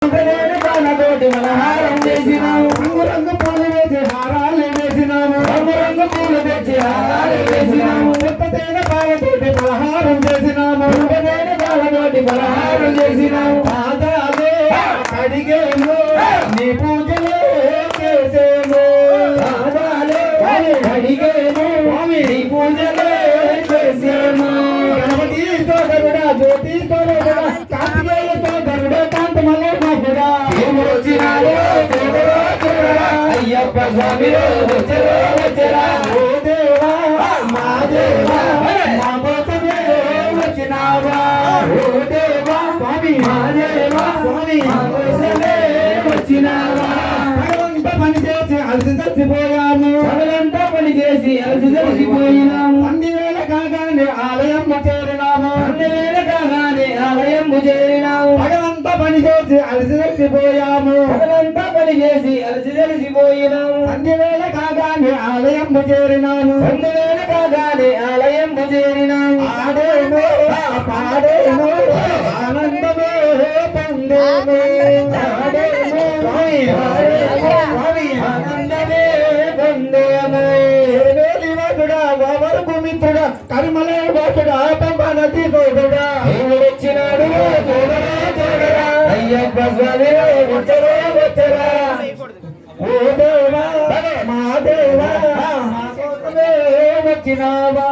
తోటి మలహారం చేసినాము రంగు పూలు వేసి హారాలు వేసినాము రంగు పూలు తెచ్చి హారాలు వేసినాము కొత్తదైన పాలతోటి మలహారం చేసినాము కొత్తదైన పాలతోటి మలహారం చేసినాము పాదాలే అడిగేము నీ పూజలే చేసేము పాదాలే అడిగేము నీ పూజలే చేసేము గణపతి సోదరుడా జ్యోతి సోదరుడా కార్తికేయ సోదరుడా కాంతమలే మహుడా వచ్చినాడు అయ్యప్ప స్వామి వచ్చరా ఓ దేవా మా దేవా మా కోసమే వచ్చినావా ఓ దేవా స్వామి మా దేవా స్వామి మా కోసమే వచ్చినావా పగలంతా పని చేసి అలసి చచ్చిపోయాము పగలంతా పని చేసి అలసి చచ్చిపోయినాము అన్ని వేళ కాగానే ఆలయం చేరినాము అన్ని వేళ కాగానే ఆలయం చేరినాము పగలంతా పని చేసి అలసి చచ్చిపోయాము పగలంతా పని చేసి అలసి చచ్చిపోయినాము అన్ని వేళ కాగానే ఆలయం చేరినాము అన్ని వేళ కాగానే ఆలయం చేరినాము ఆడేమో పాడేమో ఆనందమే పొందేమో ఆడేమో ఆనందమే పొందేమో వేలివాసుడా గోవరకు మిత్రుడా కరిమలే వాసుడా పంప నది సోదరుడా వచ్చినాడు చూడరా చూడరా అయ్యప్ప స్వామి వచ్చరా వచ్చరా ఓ దేవా మా దేవా మా కోసమే వచ్చినావా